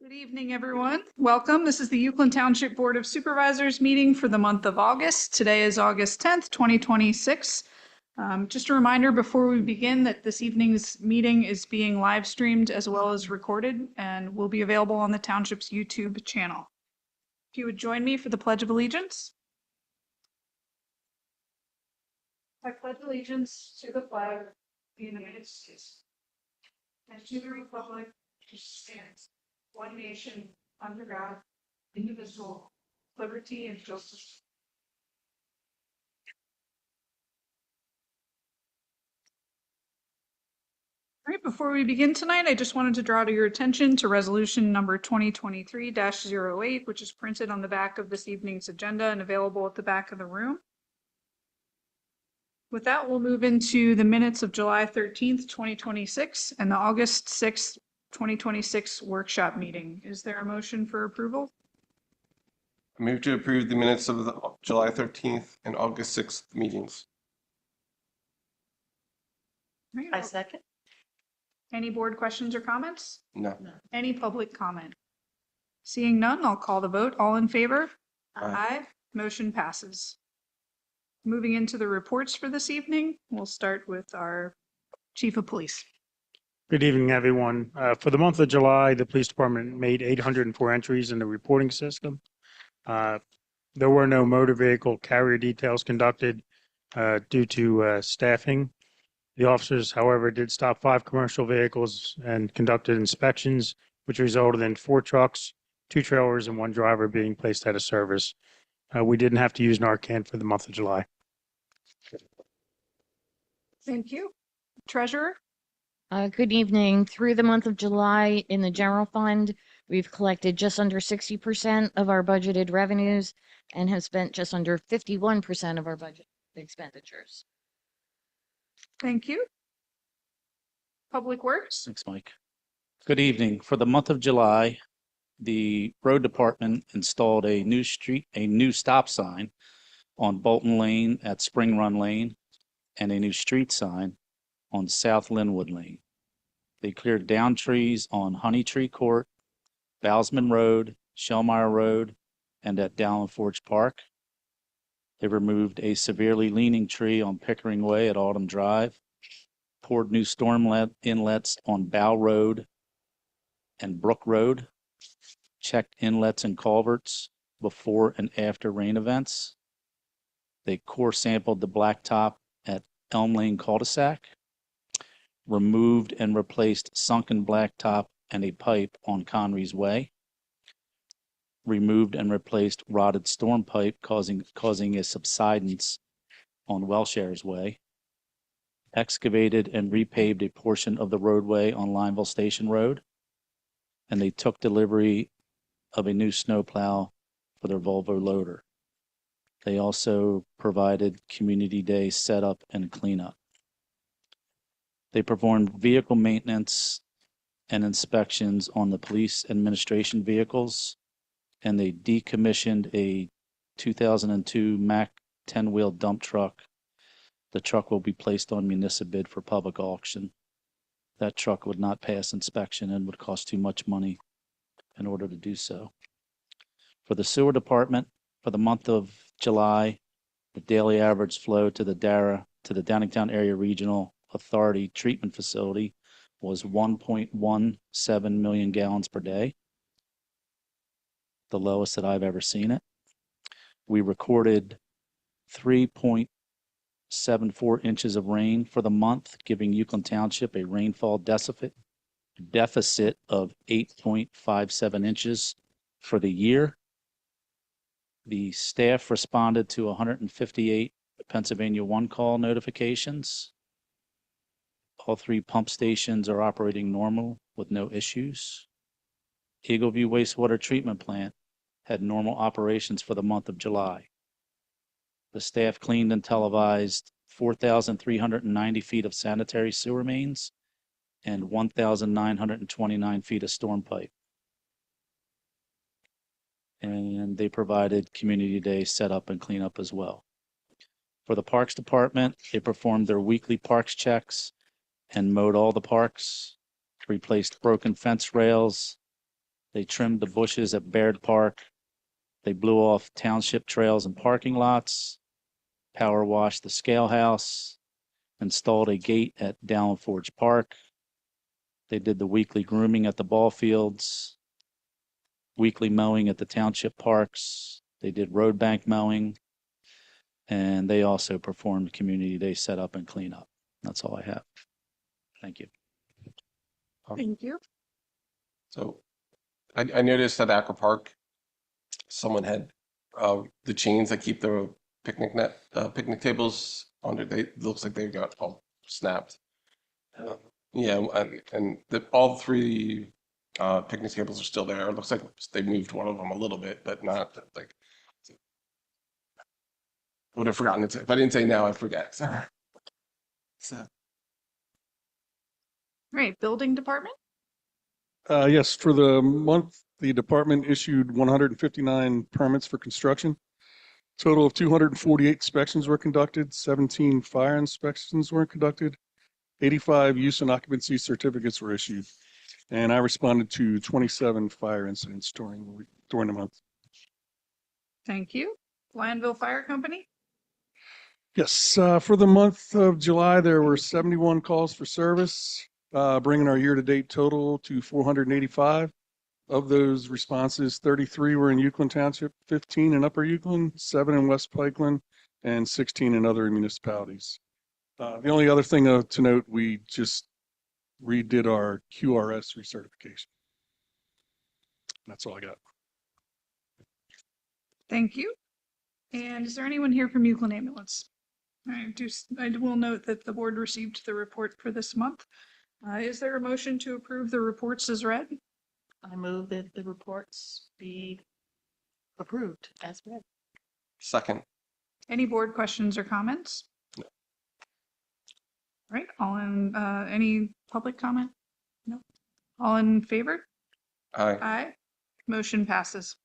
Good evening, everyone. Welcome. This is the Euclid Township Board of Supervisors meeting for the month of August. Today is August 10th, 2026. Just a reminder before we begin that this evening's meeting is being live streamed as well as recorded and will be available on the township's YouTube channel. If you would join me for the Pledge of Allegiance. I pledge allegiance to the flag of the United States and to the republic which stands one nation, under God, indivisible, liberty and justice. All right, before we begin tonight, I just wanted to draw to your attention to resolution number 2023-08, which is printed on the back of this evening's agenda and available at the back of the room. With that, we'll move into the minutes of July 13th, 2026 and the August 6th, 2026 workshop meeting. Is there a motion for approval? I move to approve the minutes of the July 13th and August 6th meetings. I second. Any board questions or comments? No. Any public comment? Seeing none, I'll call the vote. All in favor? Aye. Motion passes. Moving into the reports for this evening, we'll start with our Chief of Police. Good evening, everyone. For the month of July, the police department made 804 entries in the reporting system. There were no motor vehicle carrier details conducted due to staffing. The officers, however, did stop 5 commercial vehicles and conducted inspections, which resulted in 4 trucks, 2 trailers, and 1 driver being placed out of service. We didn't have to use Narcan for the month of July. Thank you. Treasurer? Good evening. Through the month of July in the general fund, we've collected just under 60% of our budgeted revenues and have spent just under 51% of our budget expenditures. Thank you. Public Works? Thanks, Mike. Good evening. For the month of July, the road department installed a new stop sign on Bolton Lane at Spring Run Lane and a new street sign on South Linwood Lane. They cleared down trees on Honey Tree Court, Bowsman Road, Shellmeyer Road, and at Dallin Forge Park. They removed a severely leaning tree on Pickering Way at Autumn Drive, poured new storm inlets on Bow Road and Brook Road, checked inlets and culverts before and after rain events. They core sampled the blacktop at Elm Lane cul-de-sac, removed and replaced sunken blacktop and a pipe on Conry's Way, removed and replaced rotted storm pipe causing a subsidence on Welshare's Way, excavated and repaved a portion of the roadway on Lineville Station Road, and they took delivery of a new snowplow for their Volvo loader. They also provided Community Day setup and cleanup. They performed vehicle maintenance and inspections on the police administration vehicles, and they decommissioned a 2002 Mack 10-wheel dump truck. The truck will be placed on municipal bid for public auction. That truck would not pass inspection and would cost too much money in order to do so. For the sewer department, for the month of July, the daily average flow to the Downingtown Area Regional Authority treatment facility was 1.17 million gallons per day, the lowest that I've ever seen it. We recorded 3.74 inches of rain for the month, giving Euclid Township a rainfall deficit of 8.57 inches for the year. The staff responded to 158 Pennsylvania One call notifications. All 3 pump stations are operating normal with no issues. Eagleview Wastewater Treatment Plant had normal operations for the month of July. The staff cleaned and televised 4,390 feet of sanitary sewer mains and 1,929 feet of storm pipe. And they provided Community Day setup and cleanup as well. For the Parks Department, they performed their weekly parks checks and mowed all the parks, replaced broken fence rails, They trimmed the bushes at Baird Park. They blew off township trails and parking lots, power washed the scale house, installed a gate at Down Forge Park. They did the weekly grooming at the ball fields, weekly mowing at the township parks. They did road bank mowing, and they also performed community day setup and cleanup. That's all I have. Thank you. Thank you. So I noticed at Aqua Park, someone had the chains that keep the picnic tables on it. It looks like they got all snapped. Yeah, and all three picnic tables are still there. It looks like they moved one of them a little bit, but not like. I would have forgotten it. If I didn't say now, I forget. So. Right, building department? Yes, for the month, the department issued 159 permits for construction. Total of 248 inspections were conducted, 17 fire inspections were conducted, 85 use and occupancy certificates were issued, and I responded to 27 fire incidents during the month. Thank you. Lionville Fire Company? Yes, for the month of July, there were 71 calls for service, bringing our year-to-date total to 485. Of those responses, 33 were in Euclid Township, 15 in Upper Euclid, 7 in West Pikeland, and 16 in other municipalities. The only other thing to note, we just redid our QRS recertification. That's all I got. Thank you. And is there anyone here from Euclid Ambulance? I will note that the board received the report for this month. Is there a motion to approve the reports as read? I move that the reports be approved as read. Second. Any board questions or comments? No. All right, any public comment? No. All in favor? Aye. Aye. Motion passes.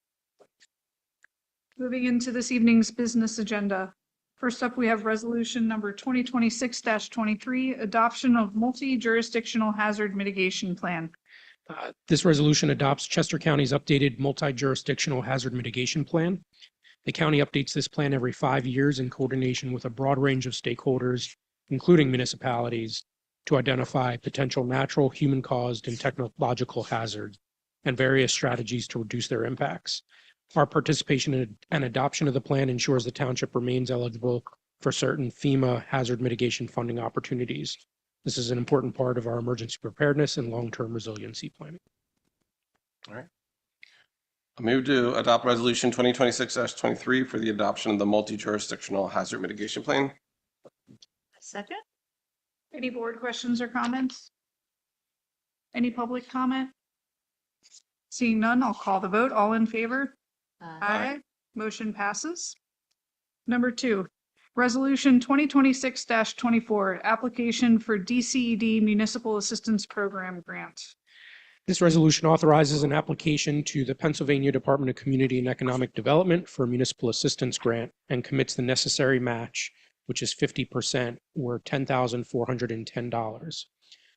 Moving into this evening's business agenda. First up, we have resolution number 2026-23, adoption of multi-jurisdictional hazard mitigation plan. This resolution adopts Chester County's updated multi-jurisdictional hazard mitigation plan. The county updates this plan every 5 years in coordination with a broad range of stakeholders, including municipalities, to identify potential natural, human-caused, and technological hazards and various strategies to reduce their impacts. Our participation and adoption of the plan ensures the township remains eligible for certain FEMA hazard mitigation funding opportunities. This is an important part of our emergency preparedness and long-term resiliency planning. All right. I move to adopt resolution 2026-23 for the adoption of the multi-jurisdictional hazard mitigation plan. Second? Any board questions or comments? Any public comment? Seeing none, I'll call the vote. All in favor? Aye. Motion passes. Number 2, resolution 2026-24, application for DCED Municipal Assistance Program grant. This resolution authorizes an application to the Pennsylvania Department of Community and Economic Development for a municipal assistance grant and commits the necessary match, which is 50% or $10,410.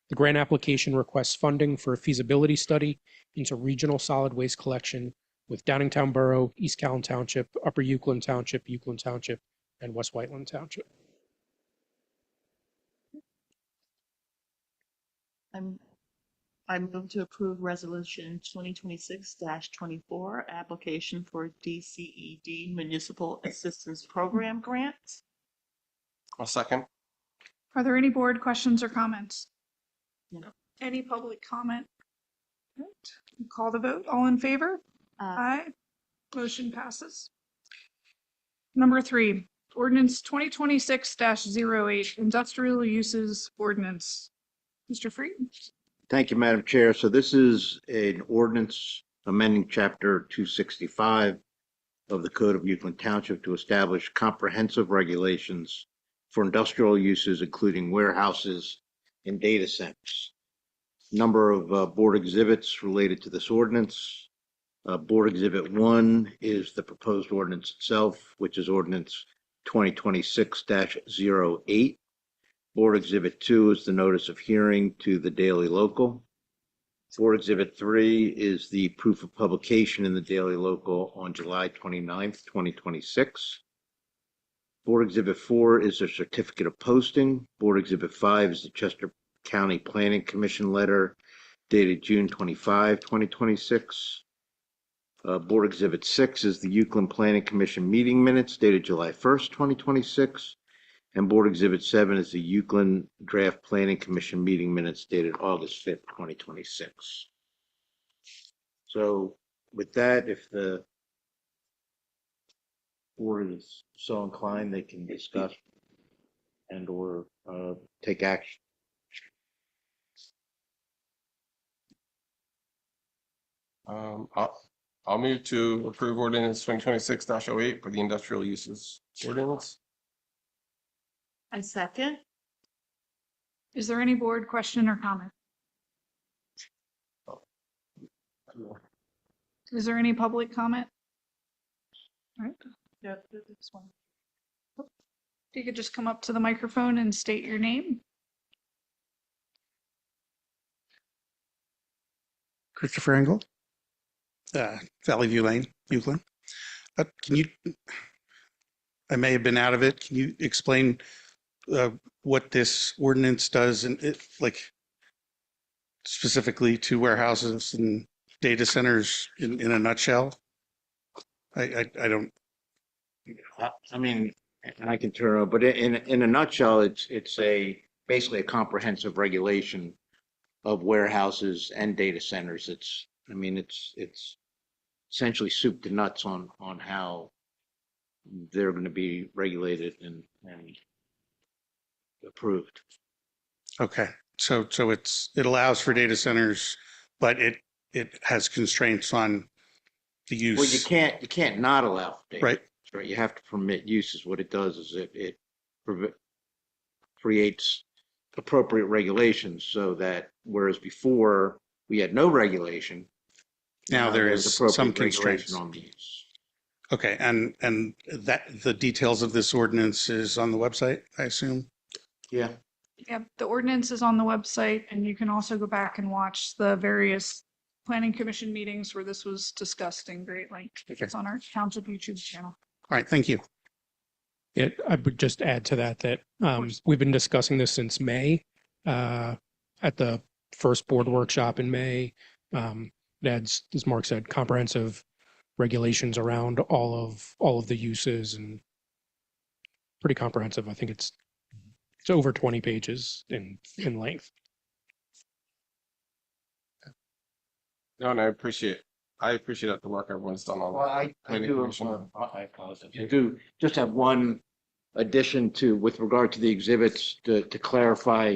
The grant application requests funding for a feasibility study into regional solid waste collection with Downingtown Borough, East Callan Township, Upper Euclid Township, and West Whiteland Township. I move to approve resolution 2026-24, application for DCED Municipal Assistance Program grant. I'll second. Are there any board questions or comments? No. Any public comment? Right. Call the vote. All in favor? Aye. Motion passes. Number 3, ordinance 2026-08, industrial uses ordinance. Mr. Freed? Thank you, Madam Chair. So this is an ordinance amending Chapter 265 of the Code of Euclid Township to establish comprehensive regulations for industrial uses, including warehouses and data centers. Number of board exhibits related to this ordinance. Board Exhibit 1 is the proposed ordinance itself, which is ordinance 2026-08. Board Exhibit 2 is the notice of hearing to the Daily Local. Board Exhibit 3 is the proof of publication in the Daily Local on July 29th, 2026. Board Exhibit 4 is a certificate of posting. Board Exhibit 5 is the Chester County Planning Commission letter dated June 25, 2026. Board Exhibit 6 is the Euclid Planning Commission meeting minutes dated July 1st, 2026. And Board Exhibit 7 is the Euclid Draft Planning Commission meeting minutes dated August 5th, 2026. So with that, if the board is so inclined, they can discuss and or take action. I'll move to approve ordinance 2026-08 for the industrial uses ordinance. I second. Is there any board question or comment? Is there any public comment? All right. Yeah, this one. If you could just come up to the microphone and state your name. Christopher Engel, Valley View Lane, Euclid. Can you, I may have been out of it. Can you explain what this ordinance does and it, like, specifically to warehouses and data centers in a nutshell? I don't. I mean, and I can turn it, but in a nutshell, it's basically a comprehensive regulation of warehouses and data centers. It's essentially soup to nuts on how they're going to be regulated and approved. Okay, so it allows for data centers, but it has constraints on the use. Well, you can't not allow for data. Right. Right. You have to permit uses. What it does is it creates appropriate regulations so that whereas before we had no regulation, Now there there's is appropriate some regulation constraints. on the use. Okay, and that the details of this ordinance is on the website, I assume? Yeah. Yep, the ordinance is on the website, and you can also go back and watch the various planning commission meetings where this was discussed in great length. Okay. It's on our township YouTube channel. All right, thank you. Yeah, I would just add to that we've been discussing this since May, at the first board workshop in May. It adds, as Mark said, comprehensive regulations around all of the uses and pretty comprehensive. I think it's over 20 pages in length. No, and I appreciate the work everyone's done on. Well, I planning do, commission. I apologize. I do just have one addition with regard to the exhibits to clarify.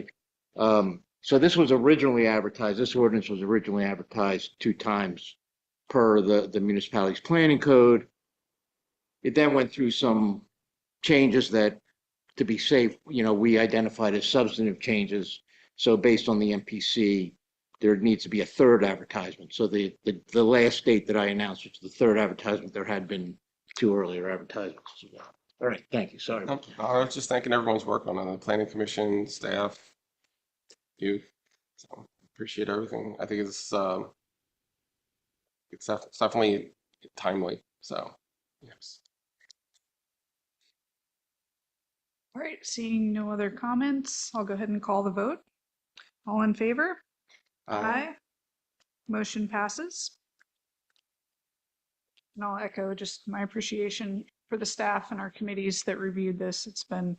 So this was originally advertised, this ordinance was originally advertised 2 times per the municipality's planning code. It then went through some changes that, to be safe, we identified as substantive changes. So based on the MPC, there needs to be a 3rd advertisement. So the last date that I announced, which is the 3rd advertisement, there had been 2 earlier advertisements. All right, thank you. Sorry. I was just thanking everyone's work on it, the planning commission, staff, you. So appreciate everything. I think it's definitely timely. So yes. All right, seeing no other comments, I'll go ahead and call the vote. All in favor? Aye. Motion passes. And I'll echo just my appreciation for the staff and our committees that reviewed this. It's been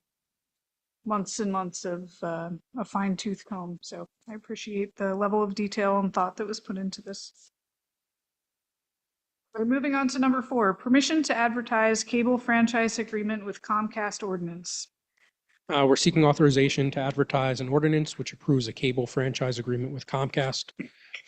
months and months of a fine tooth comb. So I appreciate the level of detail and thought that was put into this. We're moving on to number 4, permission to advertise cable franchise agreement with Comcast ordinance. We're seeking authorization to advertise an ordinance which approves a cable franchise agreement with Comcast.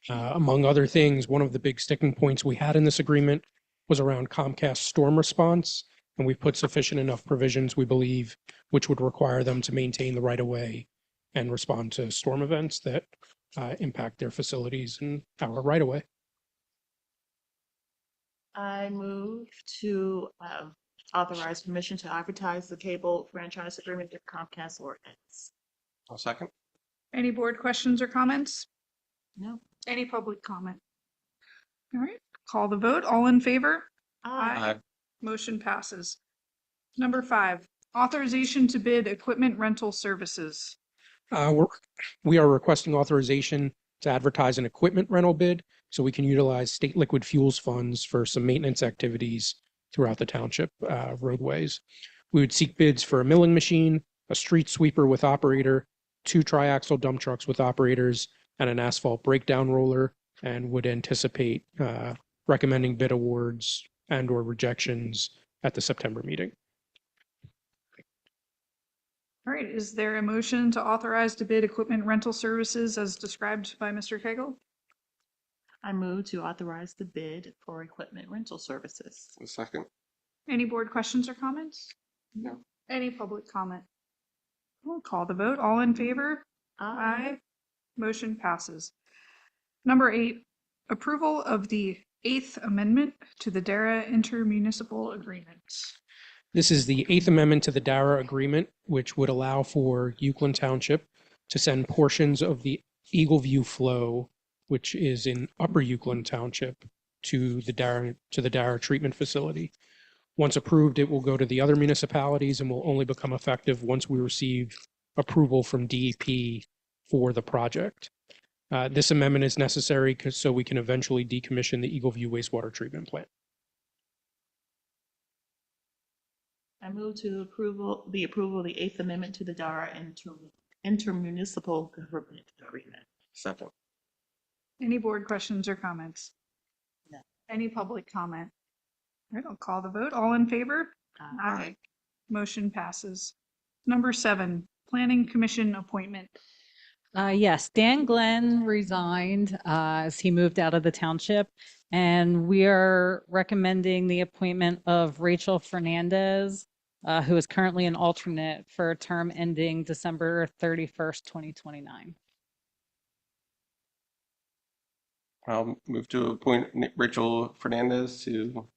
Among other things, one of the big sticking points we had in this agreement was around Comcast storm response, and we've put sufficient enough provisions, we believe, which would require them to maintain the right-of-way and respond to storm events that impact their facilities and our right-of-way. I move to authorize permission to advertise the cable franchise agreement with Comcast ordinance. I'll second. Any board questions or comments? No. Any public comment? All right, call the vote. All in favor? Aye. Aye. Motion passes. Number 5, authorization to bid equipment rental services. We are requesting authorization to advertise an equipment rental bid so we can utilize state liquid fuels funds for some maintenance activities throughout the township roadways. We would seek bids for a milling machine, a street sweeper with operator, 2 triaxle dump trucks with operators, and an asphalt breakdown roller, and would anticipate recommending bid awards and/or rejections at the September meeting. All right, is there a motion to authorize to bid equipment rental services as described by Mr. Kegel? I move to authorize the bid for equipment rental services. A second. Any board questions or comments? No. Any public comment? We'll call the vote. All in favor? Motion passes. Number 8, approval of the 8th Amendment to the DARA intermunicipal agreement. This is the 8th Amendment to the DARA agreement, which would allow for Euclid Township to send portions of the Eagle View flow, which is in Upper Euclid Township, to the DARA treatment facility. Once approved, it will go to the other municipalities and will only become effective once we receive approval from DEP for the project. This amendment is necessary so we can eventually decommission the Eagle View wastewater treatment plant. I move to approval of the 8th Amendment to the DARA intermunicipal government agreement. Second. Any board questions or comments? No. Any public comment? All right, I'll call the vote. All in favor? Aye. Motion passes. Number 7, Planning Commission appointment. Yes, Dan Glenn resigned as he moved out of the township, and we are recommending the appointment of Rachel Fernandez, who is currently an alternate for a term ending December 31st, 2029. I'll move to appoint Rachel Fernandez to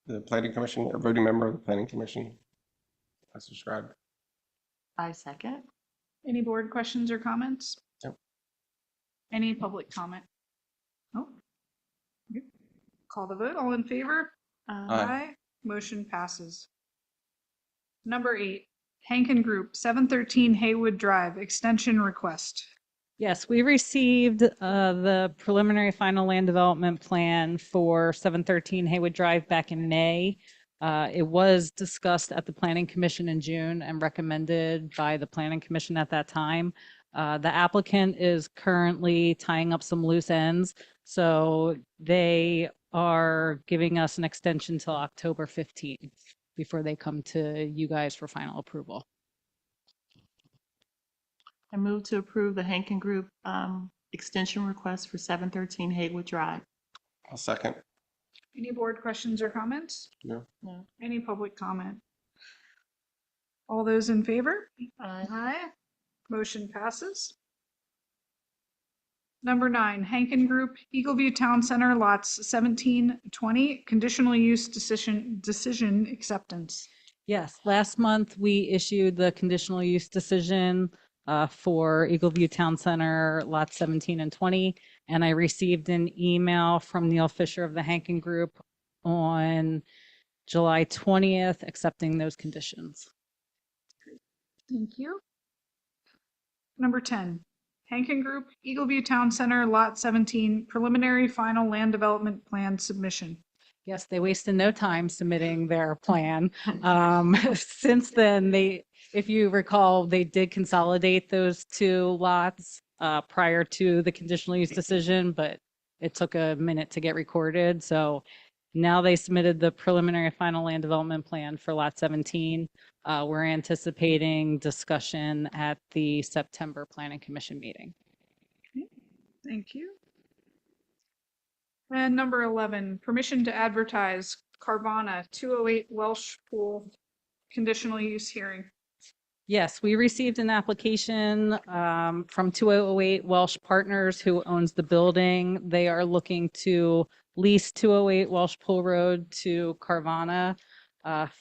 the Planning Commission, or voting member of the Planning Commission, as described. I second. Any board questions or comments? No. Any public comment? No. Okay. Call the vote. All in favor? Aye. Motion passes. Number 8, Hankin Group, 713 Haywood Drive, extension request. Yes, we received the preliminary final land development plan for 713 Haywood Drive back in May. It was discussed at the Planning Commission in June and recommended by the Planning Commission at that time. The applicant is currently tying up some loose ends, so they are giving us an extension till October 15th before they come to you guys for final approval. I move to approve the Hankin Group extension request for 713 Haywood Drive. I'll second. Any board questions or comments? No. No. Any public comment? All those in favor? Aye. Motion passes. Number 9, Hankin Group, Eagle View Town Center, lots 1720, conditional use decision acceptance. Yes, last month we issued the conditional use decision for Eagle View Town Center, lots 17 and 20. And I received an email from Neil Fisher of the Hankin Group on July 20th, accepting those conditions. Thank you. Number 10, Hankin Group, Eagle View Town Center, lot 17, preliminary final land development plan submission. Yes, they wasted no time submitting their plan. Since then, if you recall, they did consolidate those 2 lots prior to the conditional use decision, but it took a minute to get recorded. So now they submitted the preliminary final land development plan for lot 17. We're anticipating discussion at the September Planning Commission meeting. Okay, thank you. And number 11, permission to advertise Carvana 208 Welsh Pool conditional use hearing. Yes, we received an application from 208 Welsh Partners, who owns the building. They are looking to lease 208 Welsh Pool Road to Carvana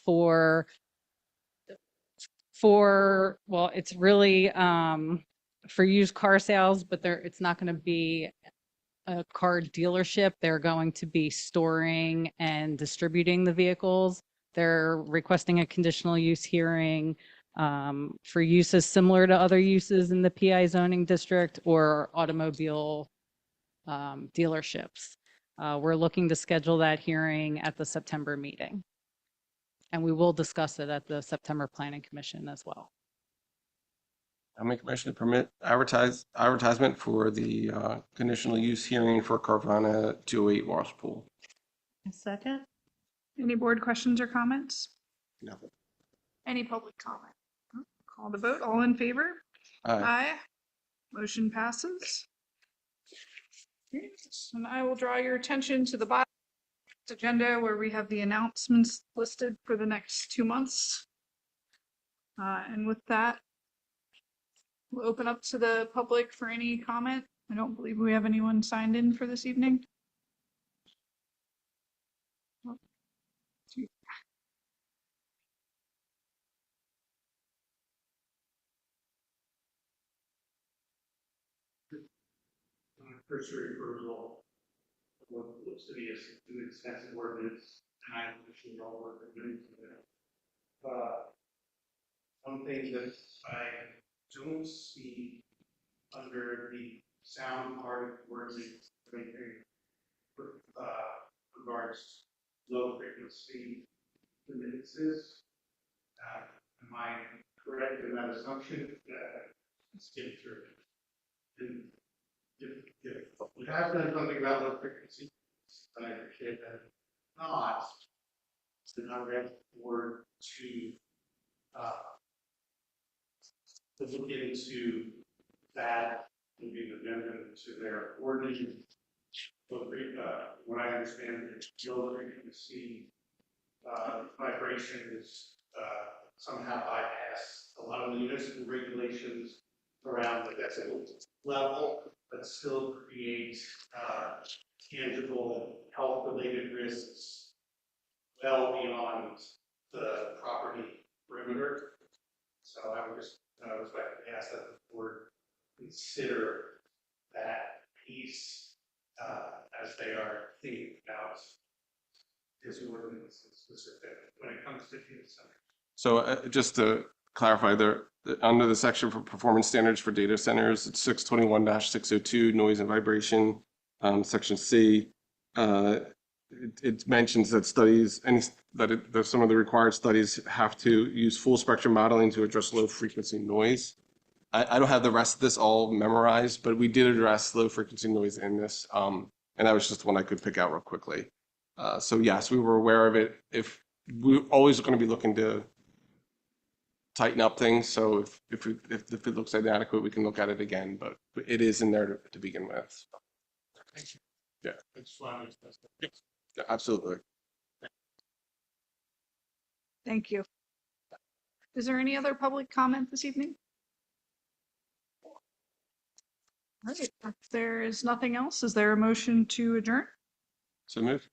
for well, it's really for used car sales, but it's not going to be a car dealership. They're going to be storing and distributing the vehicles. They're requesting a conditional use hearing for uses similar to other uses in the PI zoning district or automobile dealerships. We're looking to schedule that hearing at the September meeting. And we will discuss it at the September Planning Commission as well. I'll make a motion to permit advertisement for the conditional use hearing for Carvana 208 Wash Pool. A second? Any board questions or comments? No. Any public comment? Call the vote. All in favor? Aye. Motion passes. Okay, and I will draw your attention to the bottom agenda where we have the announcements listed for the next 2 months. And with that, we'll open up to the public for any comment. I don't believe we have anyone signed in for this evening. Cursory approval of what looks to be an extensive ordinance, and I appreciate all work they're doing to that. One thing that I don't see under the sound part of the ordinance, regards low frequency nuisances. Am I correct in that assumption? Skip through it. And if we have done something about low frequency, then I appreciate that. If not, then I'm ready for to look into that and be the amendment to their ordinance. So, what I understand is low frequency vibration is somehow bypass a lot of the municipal regulations around the decibel level, but still create tangible health-related risks well beyond the property perimeter. So I would just respectfully ask that the board consider that piece as they are thinking about this ordinance in specific when it comes to data centers. So just to clarify, under the section for performance standards for data centers, it's 621-602 noise and vibration, section C. It mentions that that some of the required studies have to use full spectrum modeling to address low frequency noise. I don't have the rest of this all memorized, but we did address low frequency noise in this, and that was just one I could pick out real quickly. So yes, we were aware of it. If we're always going to be looking to tighten up things, so if it looks inadequate, we can look at it again. But it is in there to begin with. Thank you. Yeah. I just wanted to discuss that. Yeah, absolutely. Thank you. Is there any other public comment this evening? All right, if there is nothing else, is there a motion to adjourn? So move.